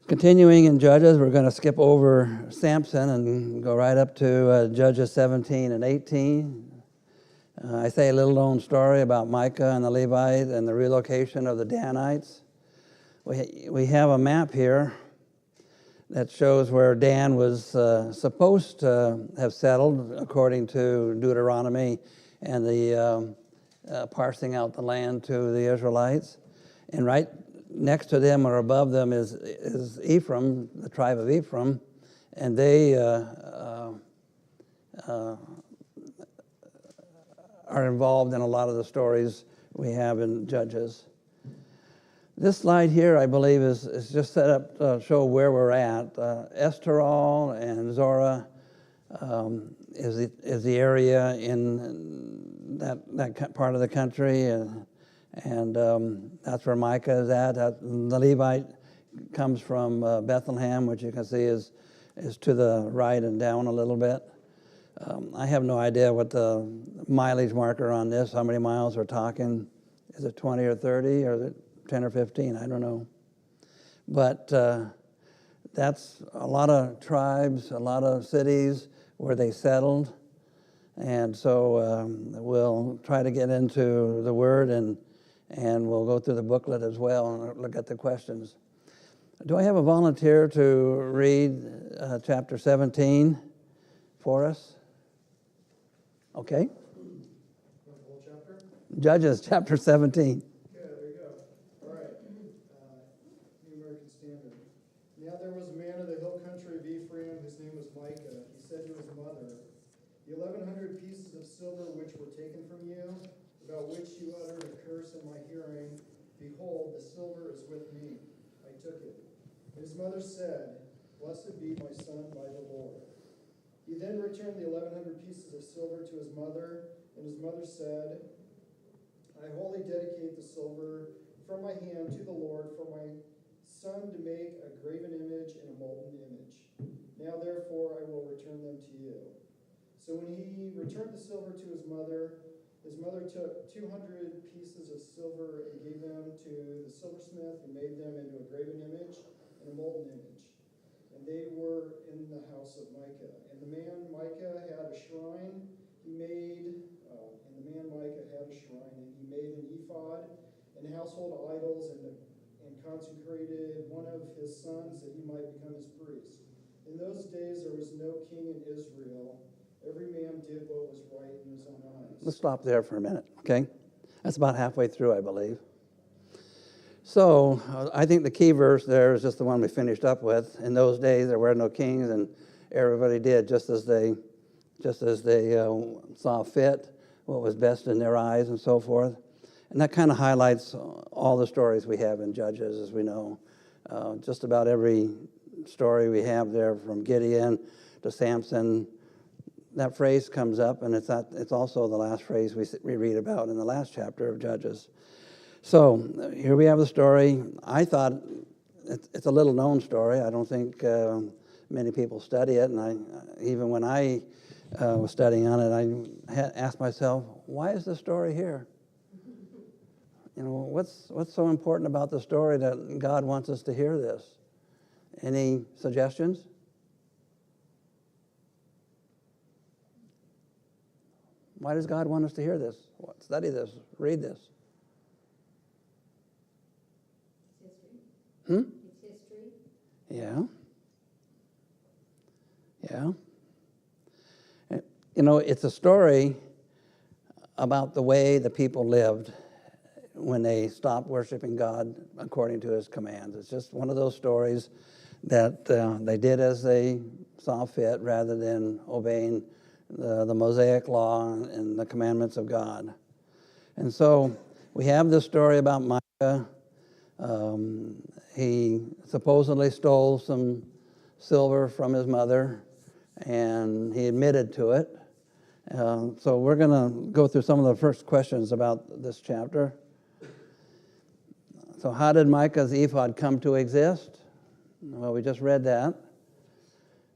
Continuing in Judges, we're going to skip over Samson and go right up to Judges 17 and 18. I say a little known story about Micah and the Levite and the relocation of the Danites. We have a map here that shows where Dan was supposed to have settled according to Deuteronomy and the parsing out the land to the Israelites. And right next to them or above them is Ephraim, the tribe of Ephraim, and they are involved in a lot of the stories we have in Judges. This slide here, I believe, is just set up to show where we're at. Estoril and Zorah is the area in that part of the country, and that's where Micah is at. The Levite comes from Bethlehem, which you can see is to the right and down a little bit. I have no idea what the mileage marker on this, how many miles we're talking. Is it 20 or 30, or is it 10 or 15? I don't know. But that's a lot of tribes, a lot of cities where they settled. And so we'll try to get into the Word, and we'll go through the booklet as well and look at the questions. Do I have a volunteer to read chapter 17 for us? Okay. The whole chapter? Judges chapter 17. Yeah, there you go. All right. New American Standard. Now there was a man of the hill country of Ephraim, whose name was Micah. He said to his mother, "The 1,100 pieces of silver which were taken from you, about which you uttered a curse in my hearing, behold, the silver is with me. I took it." And his mother said, "Blessed be my son by the Lord." He then returned the 1,100 pieces of silver to his mother, and his mother said, "I wholly dedicate the silver from my hand to the Lord for my son to make a graven image and a molten image. Now therefore I will return them to you." So when he returned the silver to his mother took 200 pieces of silver and gave them to the silversmith, who made them into a graven image and a molten image. And they were in the house of Micah. And the man Micah had a shrine. And he made an ephod and household idols, and consecrated one of his sons that he might become his priest. In those days there was no king in Israel. Every man did what was right in his own eyes. Let's stop there for a minute, okay? That's about halfway through, I believe. So I think the key verse there is just the one we finished up with. In those days there were no kings, and everybody did just as they saw fit, what was best in their eyes and so forth. And that kind of highlights all the stories we have in Judges, as we know. Just about every story we have there, from Gideon to Samson, that phrase comes up, and it's also the last phrase we read about in the last chapter of Judges. So here we have the story. I thought it's a little known story. I don't think many people study it, and even when I was studying on it, I asked myself, why is this story here? You know, what's so important about the story that God wants us to hear this? Any suggestions? Why does God want us to hear this? Study this, read this? It's history. Yeah. You know, it's a story about the way the people lived when they stopped worshiping God according to his commands. It's just one of those stories that they did as they saw fit rather than obeying the Mosaic law and the commandments of God. And so we have this story about Micah. He supposedly stole some silver from his mother, and he admitted to it. So we're going to go through some of the first questions about this chapter. So how did Micah's ephod come to exist? Well, we just read that.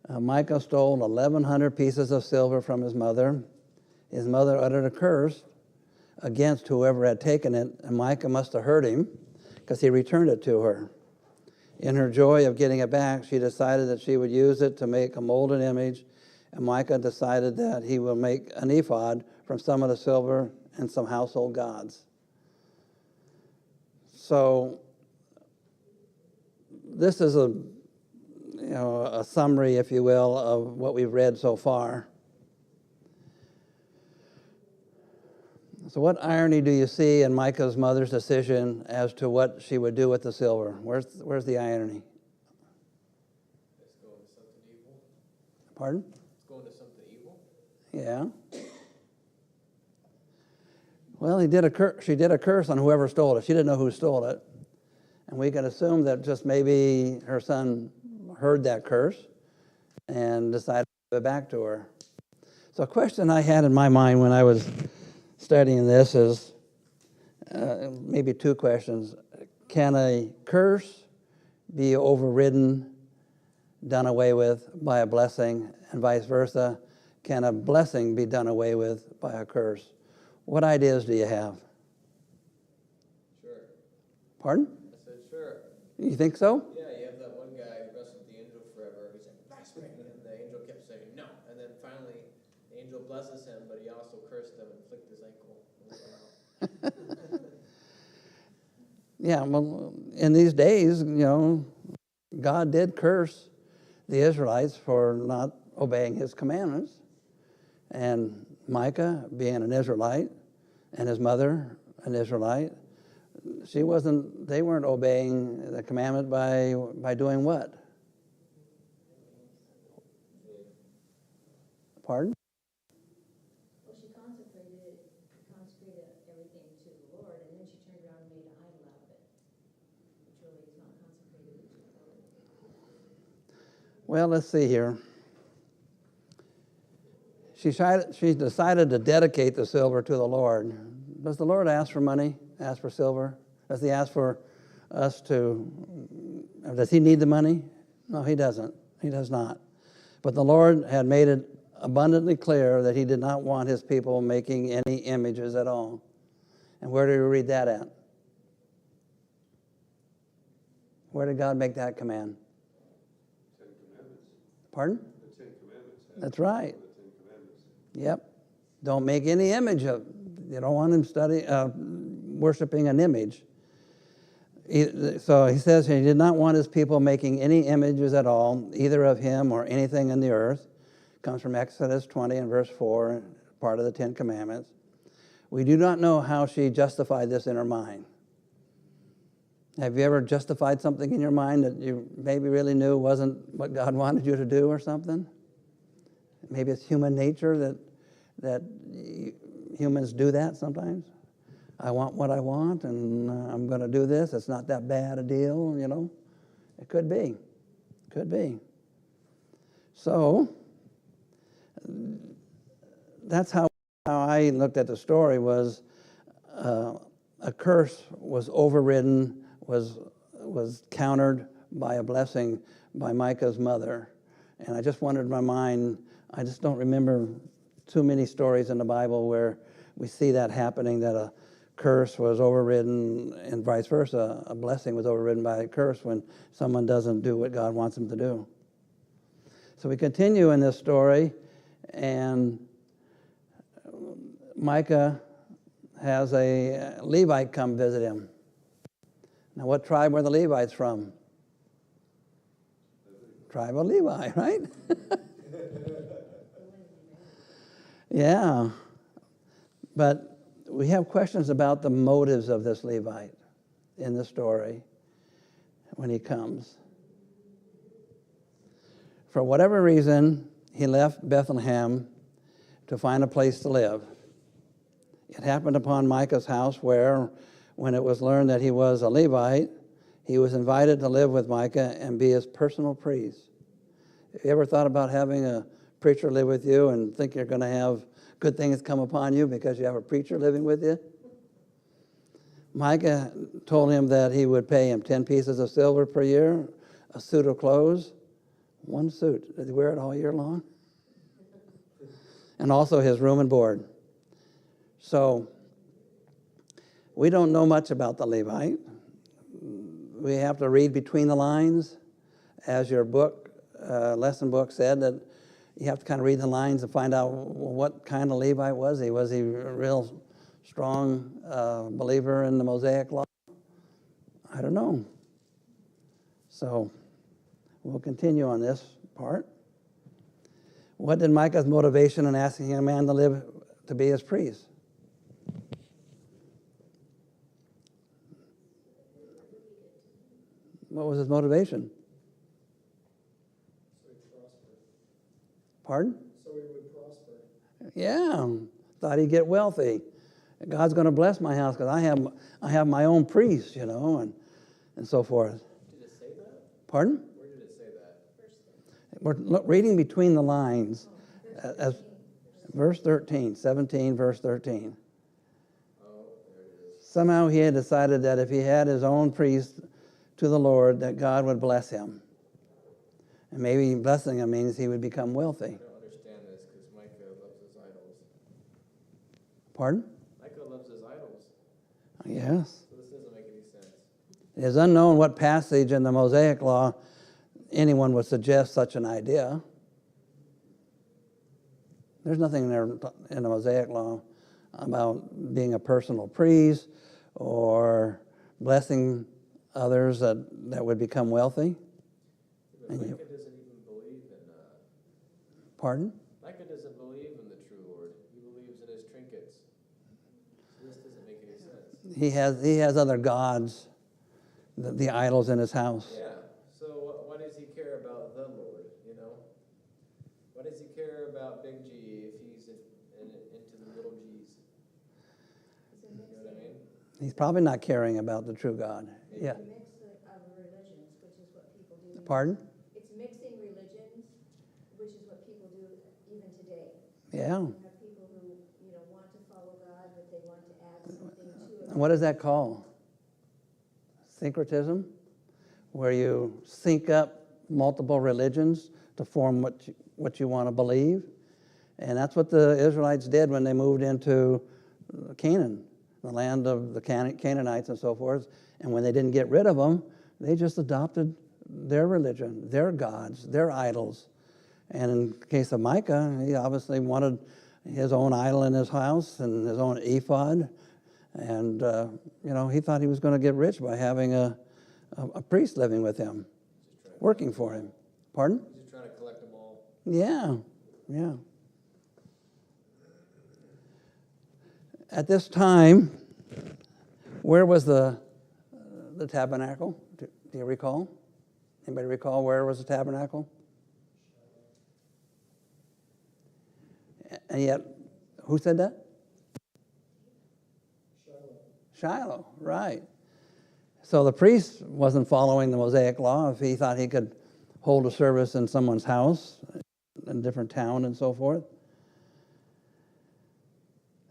Micah stole 1,100 pieces of silver from his mother. His mother uttered a curse against whoever had taken it, and Micah must have heard him because he returned it to her. In her joy of getting it back, she decided that she would use it to make a molded image, and Micah decided that he will make an ephod from some of the silver and some household gods. So this is a summary, if you will, of what we've read so far. So what irony do you see in Micah's mother's decision as to what she would do with the silver? Where's the irony? It's going to something evil. Pardon? It's going to something evil. Yeah. Well, she did a curse on whoever stole it. She didn't know who stole it. And we can assume that just maybe her son heard that curse and decided to give it back to her. So a question I had in my mind when I was studying this is maybe two questions. Can a curse be overridden, done away with by a blessing, and vice versa? Can a blessing be done away with by a curse? What ideas do you have? Sure. Pardon? I said sure. You think so? Yeah, you have that one guy who wrestled the angel forever. He said, bless me. And the angel kept saying no. And then finally, the angel blesses him, but he also cursed him and flicked his ankle. Yeah, well, in these days, God did curse the Israelites for not obeying his commandments. And Micah, being an Israelite, and his mother, an Israelite, they weren't obeying the commandment by doing what? Pardon? Well, she consecrated everything to the Lord, and then she turned around and made an idol out of it, which really is not consecrated to the Lord. Well, let's see here. She decided to dedicate the silver to the Lord. Does the Lord ask for money, ask for silver? Does he ask for us does he need the money? No, he doesn't. He does not. But the Lord had made it abundantly clear that he did not want his people making any images at all. And where do we read that at? Where did God make that command? Ten Commandments. Pardon? The Ten Commandments. That's right. The Ten Commandments. Yep. Don't make any image of. You don't want him worshiping an image. So he says he did not want his people making any images at all, either of him or anything in the earth. Comes from Exodus 20 and verse 4, part of the Ten Commandments. We do not know how she justified this in her mind. Have you ever justified something in your mind that you maybe really knew wasn't what God wanted you to do or something? Maybe it's human nature that humans do that sometimes. I want what I want, and I'm going to do this. It's not that bad a deal, It could be. Could be. So that's how I looked at the story was a curse was overridden, was countered by a blessing by Micah's mother. And I just wondered in my mind, I just don't remember too many stories in the Bible where we see that happening, that a curse was overridden and vice versa. A blessing was overridden by a curse when someone doesn't do what God wants them to do. So we continue in this story, and Micah has a Levite come visit him. Now, what tribe were the Levites from? Tribe of Levi, right? Yeah. But we have questions about the motives of this Levite in the story when he comes. For whatever reason, he left Bethlehem to find a place to live. It happened upon Micah's house where, when it was learned that he was a Levite, he was invited to live with Micah and be his personal priest. Have you ever thought about having a preacher live with you and think you're going to have good things come upon you because you have a preacher living with you? Micah told him that he would pay him 10 pieces of silver per year, a suit of clothes, one suit. Did he wear it all year long? And also his room and board. So we don't know much about the Levite. we have to read between the lines, as your book, lesson book said, that you have to kind of read the lines and find out what kind of Levite was he. Was he a real strong believer in the Mosaic law? I don't know. So we'll continue on this part. What did Micah's motivation in asking a man to live to be his priest? What was his motivation? So he prospered. Pardon? So he would prosper. Yeah, thought he'd get wealthy. God's going to bless my house because I have my own priest, you know, and so forth. Did it say that? Pardon? Where did it say that? We're reading between the lines, as verse 13, 17, verse 13. Oh, there it is. Somehow he had decided that if he had his own priest to the Lord, that God would bless him. And maybe blessing him means he would become wealthy. I don't understand this because Micah loves his idols. Pardon? Micah loves his idols. Yes. So this doesn't make any sense. It is unknown what passage in the Mosaic law anyone would suggest such an idea. There's nothing there in the Mosaic law about being a personal priest or blessing others that would become wealthy. But Micah doesn't even believe in... Pardon? Micah doesn't believe in the true Lord. He believes in his trinkets. So this doesn't make any sense. He has other gods, the idols in his house. Yeah. So why does he care about the Lord, you know? Why does he care about Big G if he's into the little G's? You know what I mean? He's probably not caring about the true God. Yeah. It's a mix of religions, which is what people do. Pardon? It's mixing religions, which is what people do even today. Yeah. You have people who, want to follow God, but they want to add something to it. What does that call? Syncretism? Where you sync up multiple religions to form what you want to believe. And that's what the Israelites did when they moved into Canaan, the land of the Canaanites and so forth. And when they didn't get rid of them, they just adopted their religion, their gods, their idols. And in the case of Micah, he obviously wanted his own idol in his house and his own ephod. And, he thought he was going to get rich by having a priest living with him, working for him. Pardon? He's just trying to collect them all. Yeah. At this time, where was the tabernacle? Do you recall? Anybody recall where was the tabernacle? And yet, who said that? Shiloh, right. So the priest wasn't following the Mosaic law if he thought he could hold a service in someone's house, in a different town and so forth.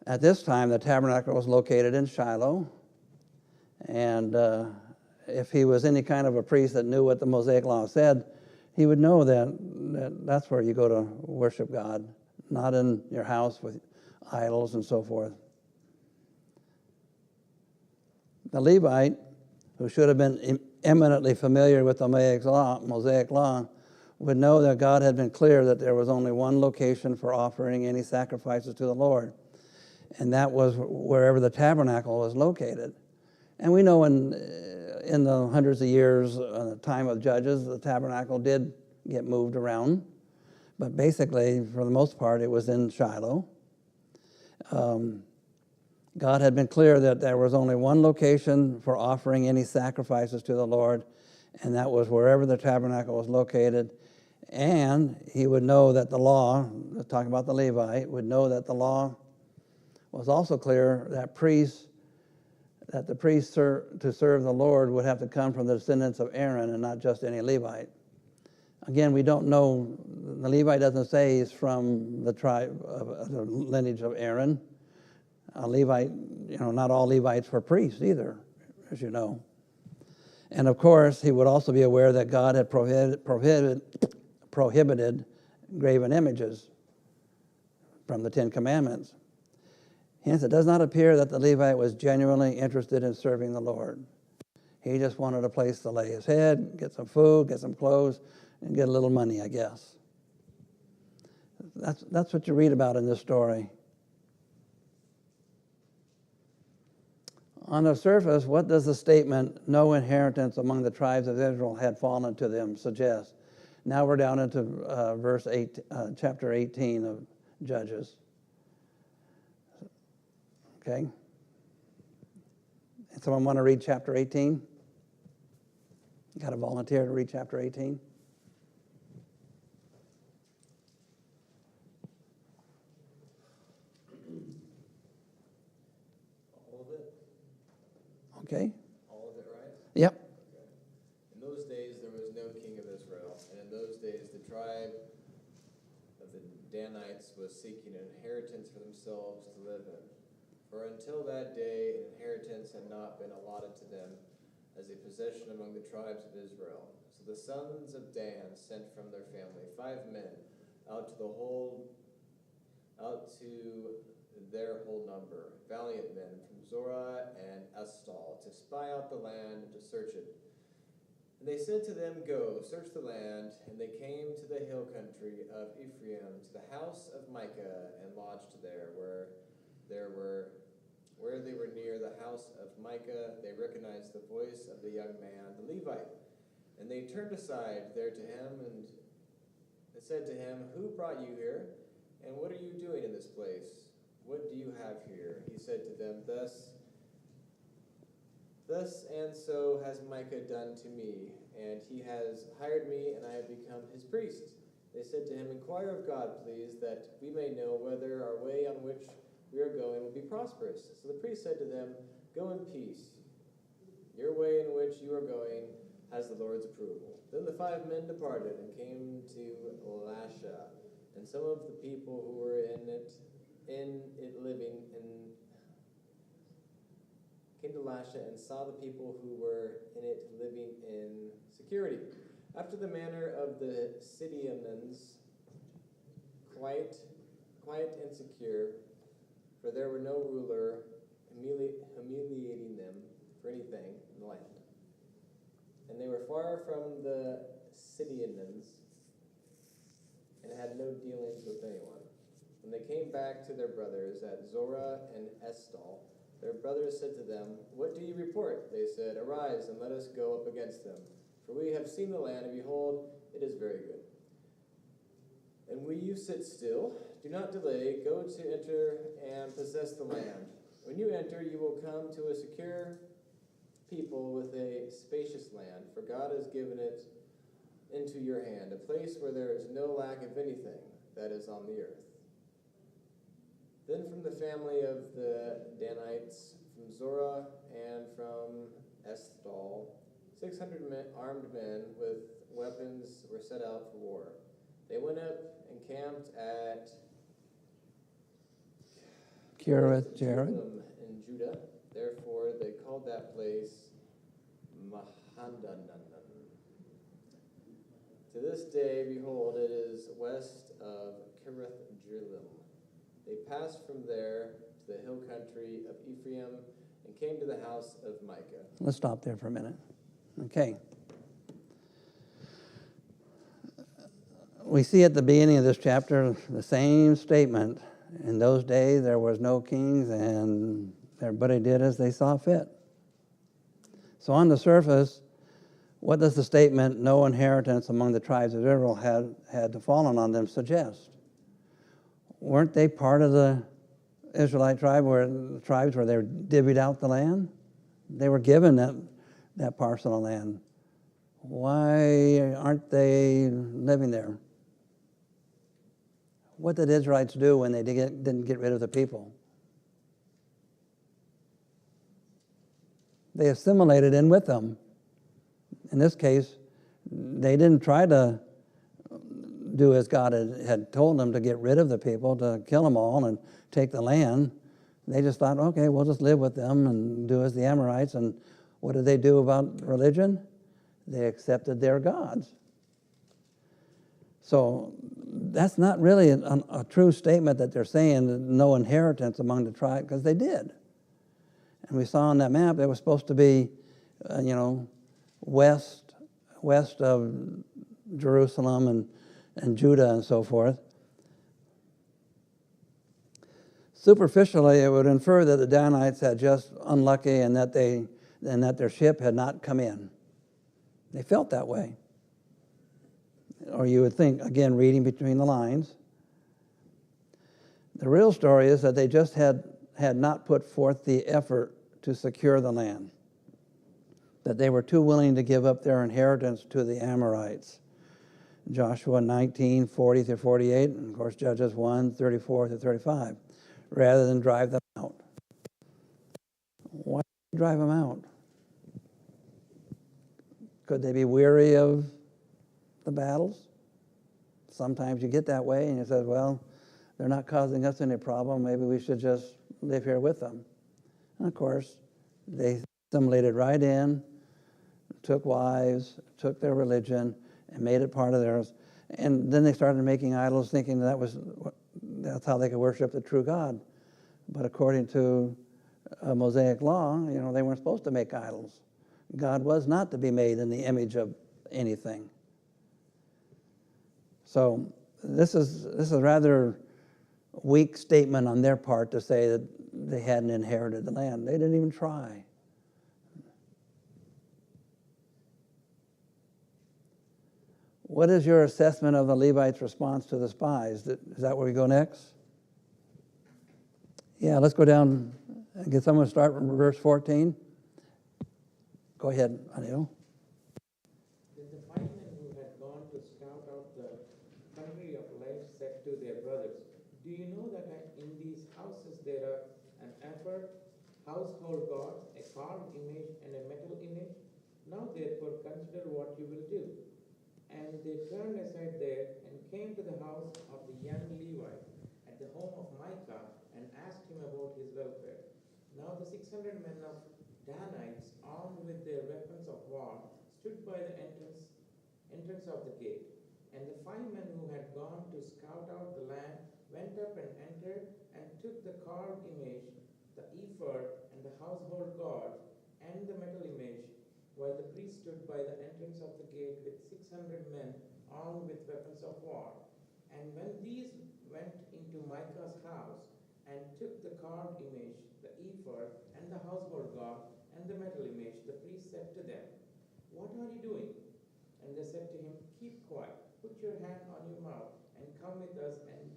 At this time, the tabernacle was located in Shiloh, and if he was any kind of a priest that knew what the Mosaic law said, he would know that's where you go to worship God, not in your house with idols and so forth. The Levite, who should have been eminently familiar with the Mosaic law, would know that God had been clear that there was only one location for offering any sacrifices to the Lord, and that was wherever the tabernacle was located. And we know in the hundreds of years, the time of Judges, the tabernacle did get moved around, but basically, for the most part, it was in Shiloh. God had been clear that there was only one location for offering any sacrifices to the Lord, and that was wherever the tabernacle was located. And he would know that the law, talking about the Levite, would know that the law was also clear that the priest to serve the Lord would have to come from the descendants of Aaron and not just any Levite. Again, we don't know, the Levite doesn't say he's from the tribe of the lineage of Aaron. A Levite, not all Levites were priests either, as you know. And of course, he would also be aware that God had prohibited graven images from the Ten Commandments. Hence, it does not appear that the Levite was genuinely interested in serving the Lord. He just wanted a place to lay his head, get some food, get some clothes, and get a little money, I guess. That's what you read about in this story. On the surface, what does the statement, no inheritance among the tribes of Israel had fallen to them, suggest? Now we're down into chapter 18 of Judges. Okay? Someone want to read chapter 18? You got a volunteer to read chapter 18? All of it? Okay. All of it, right? Yep. Okay. In those days there was no king of Israel, and in those days the tribe of the Danites was seeking an inheritance for themselves to live in. For until that day an inheritance had not been allotted to them as a possession among the tribes of Israel. So the sons of Dan sent from their family 5 men out to their whole number, valiant men from Zorah and Eshtaol, to spy out the land and to search it. And they said to them, Go, search the land. And they came to the hill country of Ephraim, to the house of Micah, and lodged there, where they were near the house of Micah. They recognized the voice of the young man, the Levite. And they turned aside there to him, and they said to him, Who brought you here? And what are you doing in this place? What do you have here? He said to them, Thus and so has Micah done to me, and he has hired me, and I have become his priest. They said to him, Inquire of God, please, that we may know whether our way on which we are going will be prosperous. So the priest said to them, Go in peace. Your way in which you are going has the Lord's approval. Then the 5 men departed and came to Lasha, and some of the people who were in it living in came to Lasha and saw the people who were in it living in security, after the manner of the Sidonians, quiet and secure, for there were no ruler humiliating them for anything in the land. And they were far from the Sidonians and had no dealings with anyone. When they came back to their brothers at Zorah and Eshtaol, their brothers said to them, What do you report? They said, Arise and let us go up against them. For we have seen the land, and behold, it is very good. And will you sit still? Do not delay. Go to enter and possess the land. When you enter, you will come to a secure people with a spacious land, for God has given it into your hand, a place where there is no lack of anything that is on the earth. Then from the family of the Danites, from Zorah and from Eshtaol, 600 armed men with weapons were set out for war. They went up and camped at Kiriath-Jearim in Judah. Therefore they called that place Mahanaim. To this day, behold, it is west of Kiriath-Jearim. They passed from there to the hill country of Ephraim and came to the house of Micah. Let's stop there for a minute. Okay. We see at the beginning of this chapter the same statement. In those days there was no kings, and everybody did as they saw fit. So on the surface, what does the statement, no inheritance among the tribes of Israel had to fallen on them, suggest? Weren't they part of the Israelite tribes where they divvied out the land? They were given that parcel of land. Why aren't they living there? What did Israelites do when they didn't get rid of the people? They assimilated in with them. In this case, they didn't try to do as God had told them, to get rid of the people, to kill them all and take the land. They just thought, okay, we'll just live with them and do as the Amorites. And what did they do about religion? They accepted their gods. So that's not really a true statement that they're saying that no inheritance among the tribes, because they did. And we saw on that map it was supposed to be west of Jerusalem and Judah and so forth. Superficially, it would infer that the Danites had just unlucky and that their ship had not come in. They felt that way. Or you would think, again, reading between the lines. The real story is that they just had not put forth the effort to secure the land, that they were too willing to give up their inheritance to the Amorites. Joshua 19:40-48, and of course Judges 1:34-35, rather than drive them out. Why drive them out? Could they be weary of the battles? Sometimes you get that way and you say, well, they're not causing us any problem. Maybe we should just live here with them. And of course, they assimilated right in, took wives, took their religion, and made it part of theirs. And then they started making idols, thinking that's how they could worship the true God. But according to Mosaic law, they weren't supposed to make idols. God was not to be made in the image of anything. So this is a rather weak statement on their part to say that they hadn't inherited the land. They didn't even try. What is your assessment of the Levites' response to the spies? Is that where we go next? Yeah, let's go down and get someone to start from verse 14. Go ahead, Anil. Then the 5 men who had gone to scout out the country of Levite said to their brothers, "Do you know that in these houses there are an ephod, household gods, a carved image, and a metal image? Now therefore consider what you will do." And they turned aside there and came to the house of the young Levite at the home of Micah and asked him about his welfare. Now the 600 men of Danites, armed with their weapons of war, stood by the entrance of the gate. And the 5 men who had gone to scout out the land went up and entered and took the carved image, the ephod, and the household gods, and the metal image, while the priest stood by the entrance of the gate with 600 men armed with weapons of war. And when these went into Micah's house and took the carved image, the ephod, and the household god, and the metal image, the priest said to them, "What are you doing?" And they said to him, "Keep quiet, put your hand on your mouth, and come with us and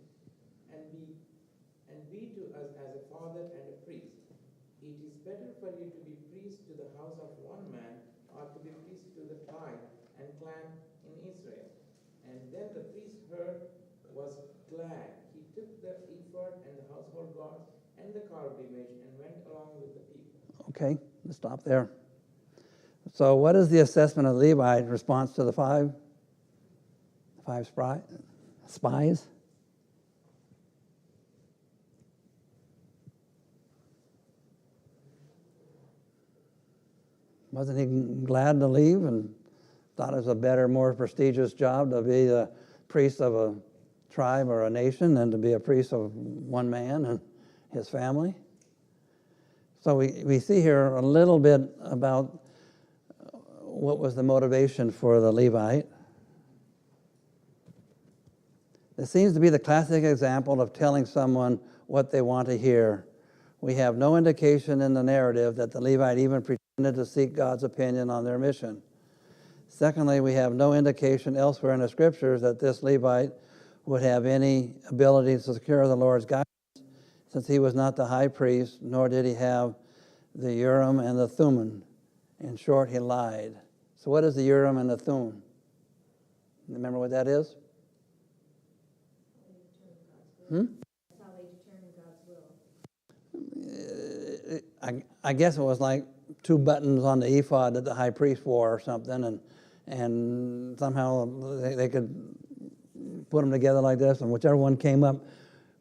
be to us as a father and a priest. It is better for you to be priest to the house of one man, or to be priest to the tribe and clan in Israel." And then the priest was glad. He took the ephod and the household gods and the carved image and went along with the people. Okay, let's stop there. So what is the assessment of Levi in response to the five spies? Wasn't he glad to leave and thought it was a better, more prestigious job to be the priest of a tribe or a nation than to be a priest of one man and his family? So we see here a little bit about what was the motivation for the Levite. It seems to be the classic example of telling someone what they want to hear. We have no indication in the narrative that the Levite even pretended to seek God's opinion on their mission. Secondly, we have no indication elsewhere in the scriptures that this Levite would have any ability to secure the Lord's guidance, since he was not the high priest, nor did he have the Urim and the Thummim. In short, he lied. So what is the Urim and the Thummim? Remember what that is? That's how they determine God's will. I guess it was like 2 buttons on the ephod that the high priest wore or something, and somehow they could put them together like this, and whichever one came up,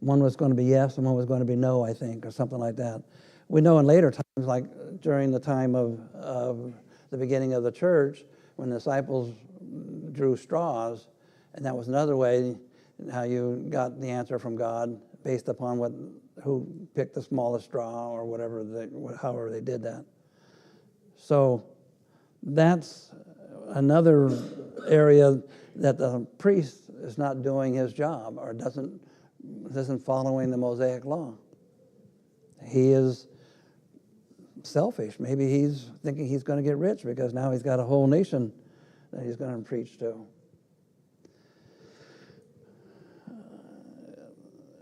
one was going to be yes and one was going to be no, I think, or something like that. We know in later times, like during the time of the beginning of the church, when the disciples drew straws, and that was another way how you got the answer from God based upon who picked the smallest straw or whatever, however they did that. So that's another area that the priest is not doing his job or isn't following the Mosaic law. He is selfish. Maybe he's thinking he's going to get rich because now he's got a whole nation that he's going to preach to.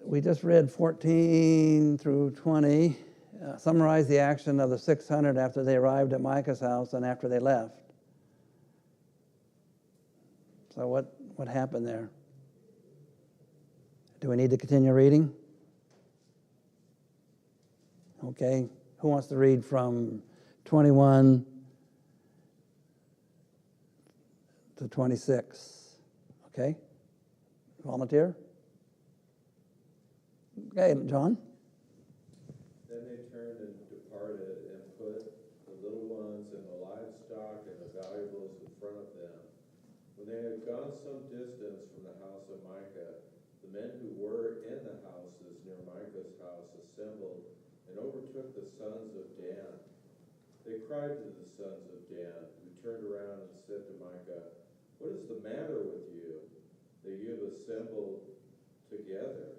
We just read 14 through 20, summarize the action of the 600 after they arrived at Micah's house and after they left. So what happened there? Do we need to continue reading? Okay. Who wants to read from 21 to 26? Okay. Volunteer? Okay, John? Then they turned and departed and put the little ones and the livestock and the valuables in front of them. When they had gone some distance from the house of Micah, the men who were in the houses near Micah's house assembled and overtook the sons of Dan. They cried to the sons of Dan, who turned around and said to Micah, "What is the matter with you, that you have assembled together?"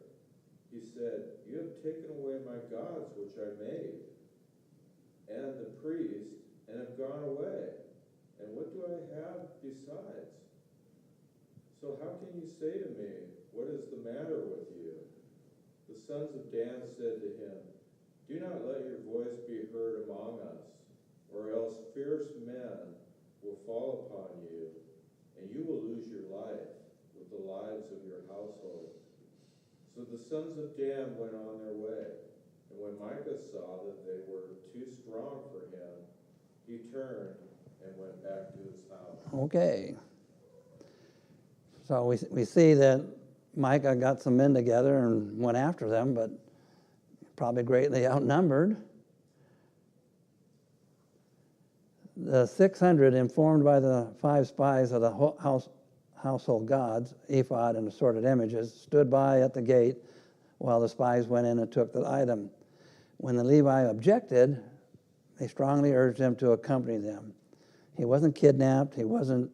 He said, "You have taken away my gods which I made, and the priest, and have gone away. And what do I have besides? So how can you say to me, 'What is the matter with you?'" The sons of Dan said to him, "Do not let your voice be heard among us, or else fierce men will fall upon you, and you will lose your life with the lives of your household." So the sons of Dan went on their way, and when Micah saw that they were too strong for him, he turned and went back to his house. Okay. So we see that Micah got some men together and went after them, but probably greatly outnumbered. The 600, informed by the 5 spies of the household gods, ephod and assorted images, stood by at the gate while the spies went in and took the item. When the Levite objected, they strongly urged him to accompany them. He wasn't kidnapped. He wasn't,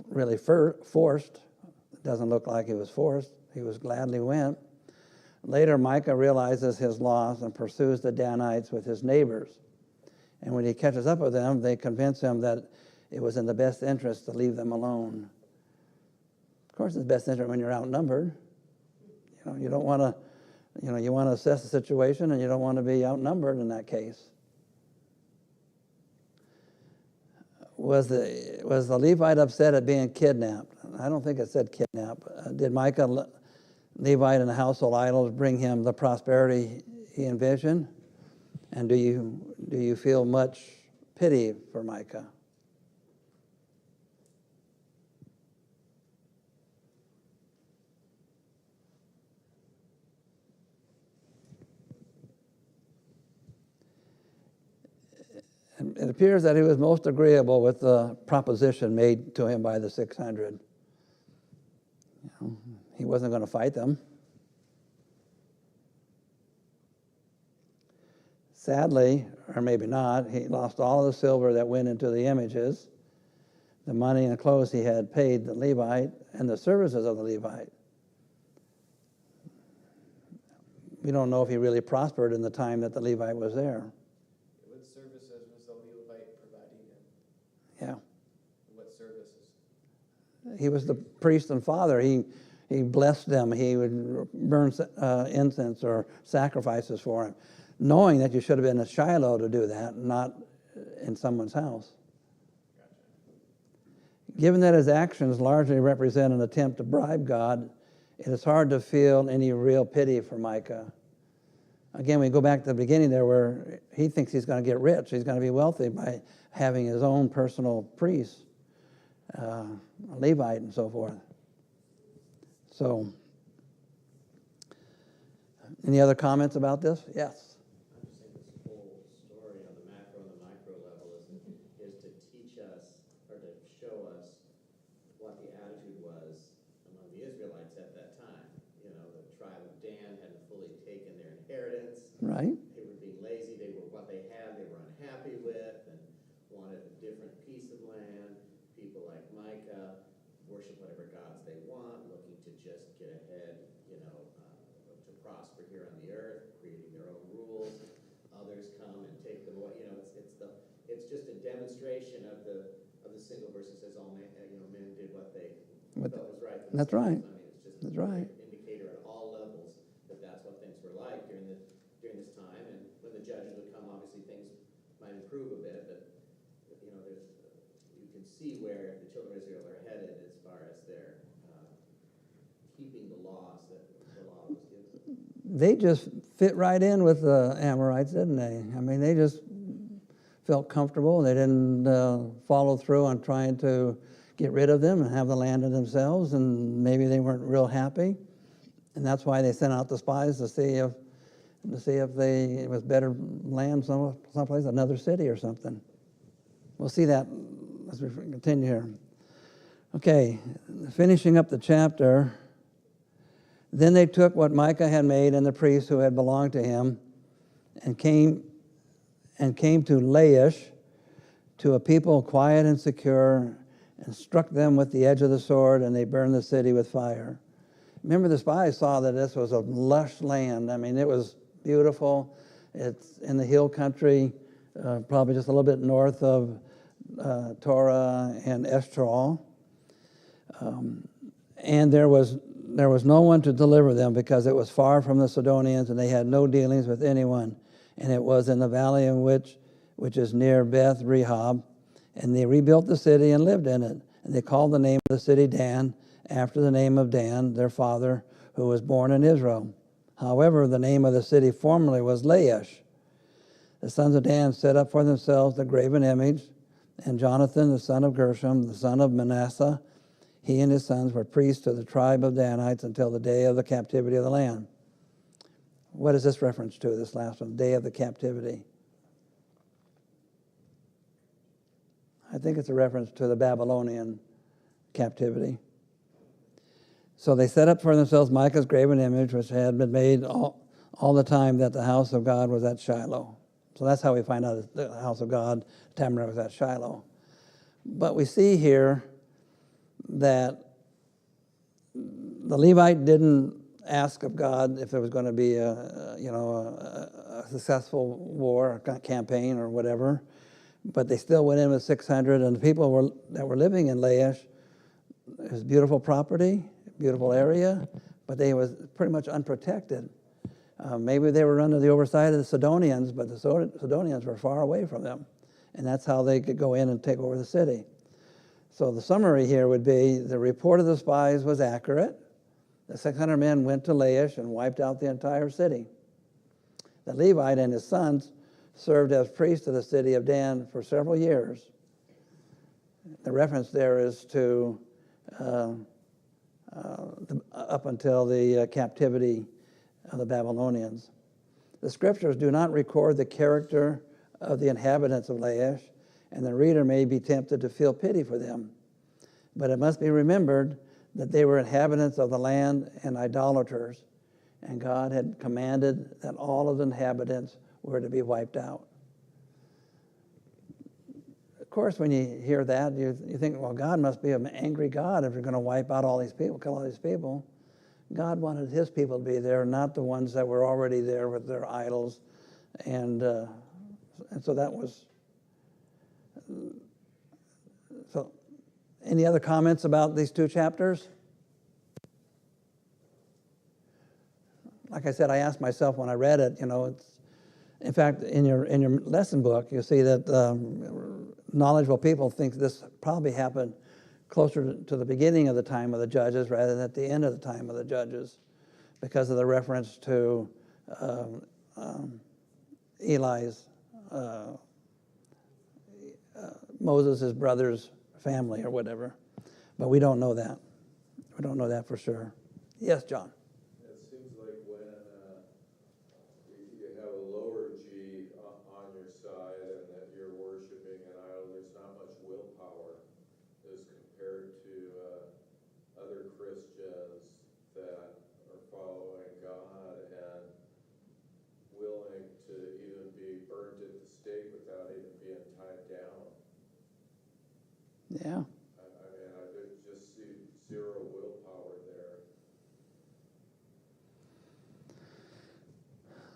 really forced. It doesn't look like he was forced. He was gladly went. Later, Micah realizes his loss and pursues the Danites with his neighbors. And when he catches up with them, they convince him that it was in the best interest to leave them alone. Of course, it's best interest when you're outnumbered. You don't want to, you want to assess the situation, and you don't want to be outnumbered in that case. Was the Levite upset at being kidnapped? I don't think it said kidnap. Did Micah, Levite, and the household idols bring him the prosperity he envisioned? And do you feel much pity for Micah? It appears that he was most agreeable with the proposition made to him by the 600. He wasn't going to fight them. Sadly, or maybe not, he lost all of the silver that went into the images, the money and the clothes he had paid the Levite, and the services of the Levite. We don't know if he really prospered in the time that the Levite was there. What services was the Levite providing him? Yeah. What services? He was the priest and father. He blessed them. He would burn incense or sacrifices for him, knowing that you should have been at Shiloh to do that, not in someone's house. Gotcha. Given that his actions largely represent an attempt to bribe God, it is hard to feel any real pity for Micah. Again, we go back to the beginning there where he thinks he's going to get rich. He's going to be wealthy by having his own personal priest, a Levite, and so forth. So, any other comments about this? Yes. I'm just saying this whole story on the macro and the micro level is to teach us or to show us what the attitude was among the Israelites at that time. The tribe of Dan hadn't fully taken their inheritance. Right. They were being lazy. They were what they had. They were unhappy with, and different piece of land. People like Micah worship whatever gods they want, looking to just get ahead, to prosper here on the earth, creating their own rules. Others come and take them away. It's just a demonstration of the single verse that says all men, men did what they felt was right. That's right. I mean, it's just That's right. an indicator at all levels that that's what things were like during this time. And when the judges would come, obviously things might improve a bit, but you can see where the children of Israel are headed as far as their keeping the laws that the law was given. They just fit right in with the Amorites, didn't they? I mean, they just felt comfortable. They didn't follow through on trying to get rid of them and have the land to themselves, and maybe they weren't real happy. And that's why they sent out the spies to see if it was better land someplace, another city or something. We'll see that as we continue here. Okay, finishing up the chapter. Then they took what Micah had made and the priests who had belonged to him and came to Laish, to a people quiet and secure, and struck them with the edge of the sword, and they burned the city with fire. Remember, the spies saw that this was a lush land. I mean, it was beautiful. It's in the hill country, probably just a little bit north of Torah and Eshtaol. And there was no one to deliver them because it was far from the Sidonians, and they had no dealings with anyone. And it was in the valley in which is near Beth Rehob. And they rebuilt the city and lived in it. And they called the name of the city Dan, after the name of Dan, their father, who was born in Israel. However, the name of the city formerly was Laish. The sons of Dan set up for themselves the graven image, and Jonathan, the son of Gershom, the son of Manasseh, he and his sons were priests to the tribe of Danites until the day of the captivity of the land. What is this reference to, this last one, day of the captivity? I think it's a reference to the Babylonian captivity. So they set up for themselves Micah's graven image, which had been made all the time that the house of God was at Shiloh. So that's how we find out the house of God, the tabernacle, was at Shiloh. But we see here that the Levite didn't ask of God if there was going to be a successful war, a campaign, or whatever. But they still went in with 600, and the people that were living in Laish, it was beautiful property, beautiful area, but they was pretty much unprotected. Maybe they were under the oversight of the Sidonians, but the Sidonians were far away from them, and that's how they could go in and take over the city. So the summary here would be the report of the spies was accurate. The 600 men went to Laish and wiped out the entire city. The Levite and his sons served as priests of the city of Dan for several years. The reference there is to up until the captivity of the Babylonians. The scriptures do not record the character of the inhabitants of Laish, and the reader may be tempted to feel pity for them. But it must be remembered that they were inhabitants of the land and idolaters, and God had commanded that all of the inhabitants were to be wiped out. Of course, when you hear that, you think, well, God must be an angry God if you're going to wipe out all these people, kill all these people. God wanted his people to be there, not the ones that were already there with their idols. And so that was... So, any other comments about these two chapters? Like I said, I asked myself when I read it, in fact, in your lesson book, you see that knowledgeable people think this probably happened closer to the beginning of the time of the judges rather than at the end of the time of the judges, because of the reference to Eli's, Moses' brother's family or whatever. But we don't know that. We don't know that for sure. Yes, John? It seems like when you have a lower G on your side and that you're worshiping an idol, there's not much willpower as compared to other Christians that are following God and willing to even be burned at the stake without even being tied down.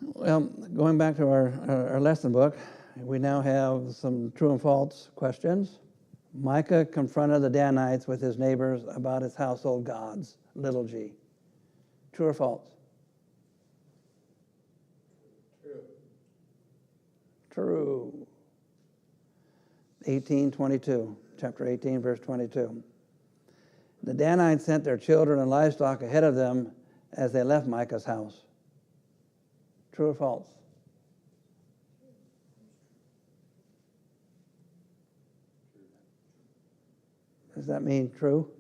Well, going back to our lesson book, we now have some true and false questions. Micah confronted the Danites with his neighbors about his household gods, little g. True or false? True. True. 18:22, chapter 18, verse 22. The Danites sent their children and livestock ahead of them as they left Micah's house. True or false? Does that mean true?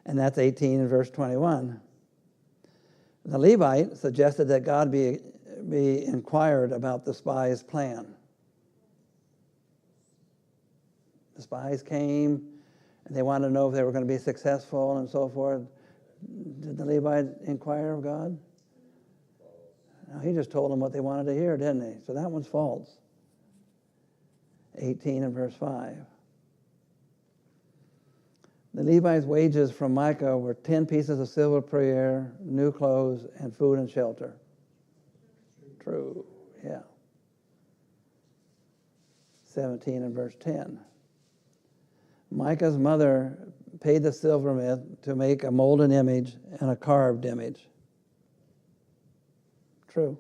And that's 18 and verse 21. The Levite suggested that God be inquired about the spies' plan. The spies came, and they wanted to know if they were going to be successful and so forth. Did the Levite inquire of God? No, he just told them what they wanted to hear, didn't he? So that one's false. 18 and verse 5. The Levite's wages from Micah were 10 pieces of silver per year, new clothes, and food and shelter. True, yeah. 17 and verse 10. Micah's mother paid the silversmith to make a molded image and a carved image. True.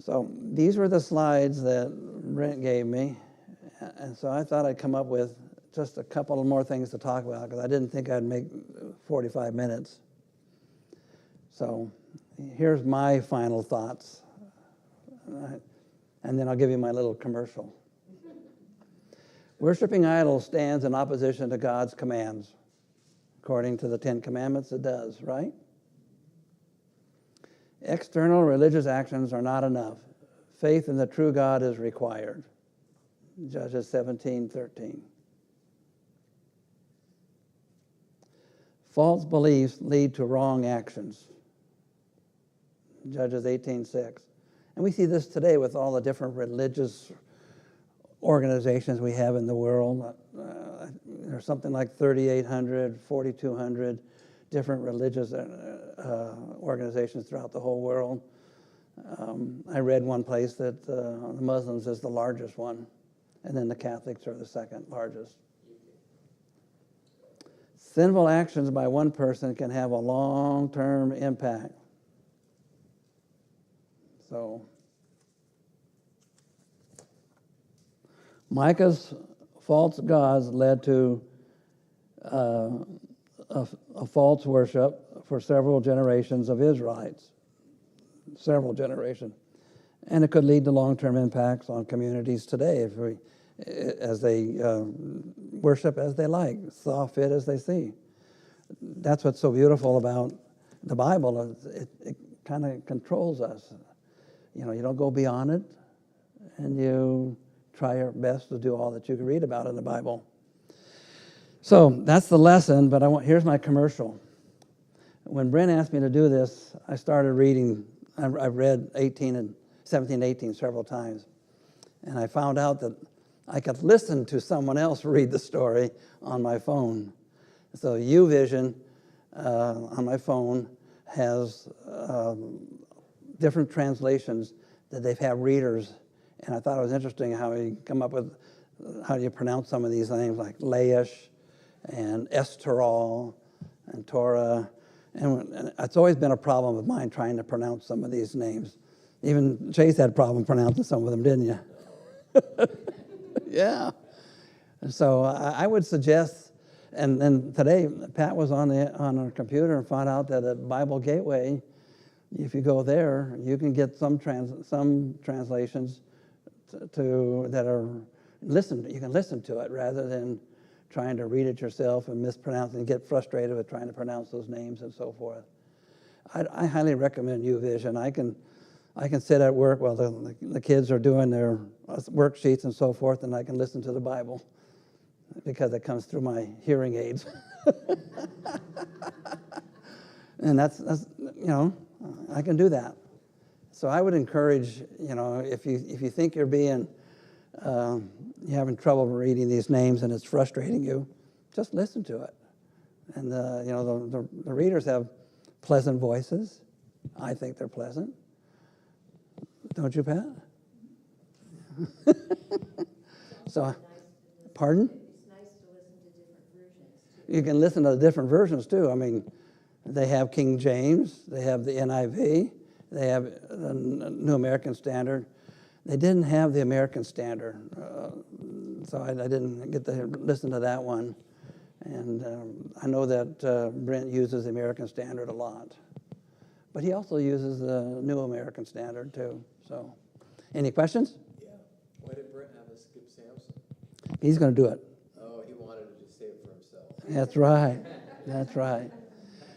So these were the slides that Brent gave me, and so I thought I'd come up with just a couple of more things to talk about because I didn't think I'd make 45 minutes. So here's my final thoughts, and then I'll give you my little commercial. Worshipping idols stands in opposition to God's commands. According to the 10 Commandments, it does, right? External religious actions are not enough. Faith in the true God is required. Judges 17:13. False beliefs lead to wrong actions. Judges 18:6. And we see this today with all the different religious organizations we have in the world. There's something like 3,800, 4,200 different religious organizations throughout the whole world. I read one place that the Muslims is the largest one, and then the Catholics are the second largest. Sinful actions by one person can have a long-term impact. So, Micah's false gods led to a false worship for several generations of Israelites. Several generations. And it could lead to long-term impacts on communities today as they worship as they like, saw fit as they see. That's what's so beautiful about the Bible. It kind of controls us. You know, you don't go beyond it, and you try your best to do all that you can read about in the Bible. So that's the lesson, but here's my commercial. When Brent asked me to do this, I started reading. I've read 17, 18 several times, and I found out that I could listen to someone else read the story on my phone. So YouVision on my phone has different translations that they've had readers. And I thought it was interesting how he come up with how do you pronounce some of these names like Laish and Esterol and Torah. And it's always been a problem of mine trying to pronounce some of these names. Even Chase had a problem pronouncing some of them, didn't you? Yeah. And so I would suggest, and then today Pat was on our computer and found out that at Bible Gateway, if you go there, you can get some translations that are you can listen to it rather than trying to read it yourself and mispronounce and get frustrated with trying to pronounce those names and so forth. I highly recommend YouVision. I can sit at work while the kids are doing their worksheets and so forth, and I can listen to the Bible because it comes through my hearing aids. And that's I can do that. So I would encourage, if you think you're you're having trouble reading these names and it's frustrating you, just listen to it And the readers have pleasant voices. I think they're pleasant. Don't you, Pat? So, pardon? It's nice to listen to different versions, too. You can listen to different versions too. I mean, they have King James, they have the NIV, they have the New American Standard. They didn't have the American Standard, so I didn't get to listen to that one. And I know that Brent uses the American Standard a lot. But he also uses the New American Standard too. So, any questions? Yeah. Why did Brent have us skip Samson? He's going to do it. Oh, he wanted to just save it for himself. That's right. That's right.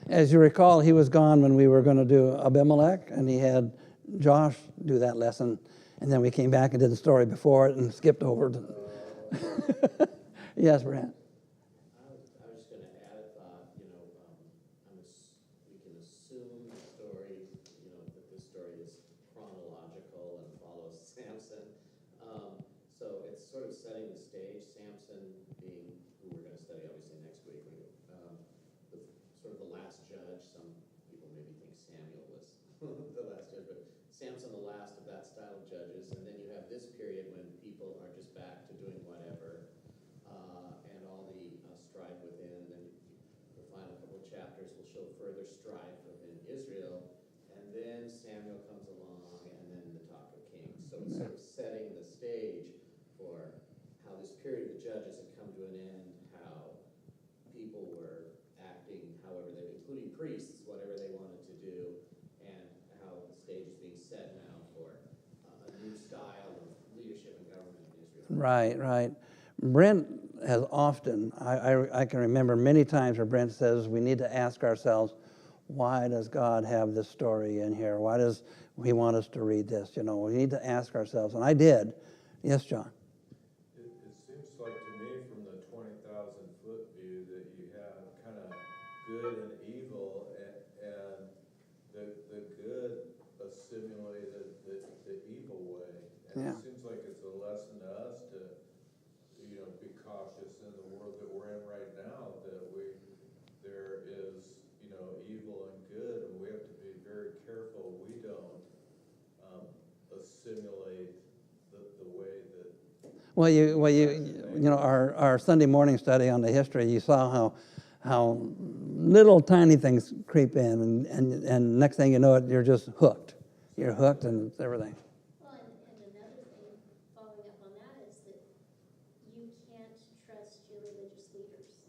As you recall, he was gone when we were going to do Abimelech, and he had Josh do that lesson. And then we came back and did the story before it and skipped over. Yes, Brent. I was just going to add a thought. We can assume the story, that this story is chronological and follows Samson. So it's sort of setting the stage. Samson being who we're going to study obviously next week. Sort of the last judge. Some people maybe think Samuel was the last judge, but Samson the last of that style of judges. And then you have this period when people are just back to doing whatever, and all the strife within. Then the final couple of chapters will show further strife within Israel. And then Samuel comes along, and then the talk of kings. So it's sort of setting the stage for how this period of the judges had come to an end, how people were acting however they, including priests, whatever they wanted to do, and how the stage is being set now for a new style of leadership and government in Israel. Right, right. Brent has often, I can remember many times where Brent says we need to ask ourselves, why does God have this story in here? Why does he want us to read this? We need to ask ourselves. And I did. Yes, John? It seems like to me from the 20,000-foot view that you have kind of good and evil, and the good assimilated the evil way. And Yeah. it seems like it's a lesson to us to, be cautious in the world that we're in right now, that there is, evil and good, and we have to be very careful we don't assimilate the way that. Our Sunday morning study on the history, you saw how little tiny things creep in, and next thing you know it, you're just hooked. You're hooked and it's everything. Well, and another thing, following up on that, is that you can't trust your religious leaders.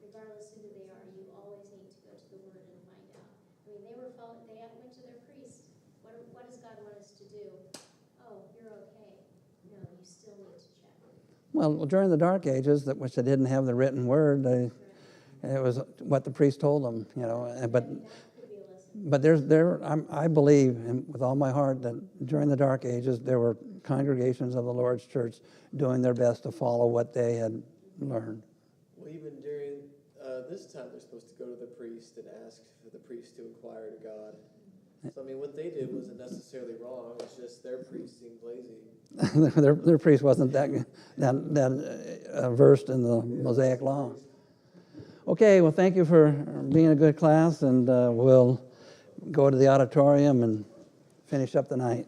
Regardless of who they are, you always need to go to the Word and find out. I mean, they went to their priest. What does God want us to do? Oh, you're okay. No, you still need to check. Well, during the Dark Ages, which they didn't have the written word, it was what the priest told them, But I believe with all my heart that during the Dark Ages there were congregations of the Lord's Church doing their best to follow what they had learned. Well, even during this time, they're supposed to go to the priest and ask for the priest to inquire to God. So, what they did wasn't necessarily wrong. It's just their priest seemed lazy. their priest wasn't that versed in the Mosaic Law. Okay, well, thank you for being a good class, and we'll go to the auditorium and finish up the night.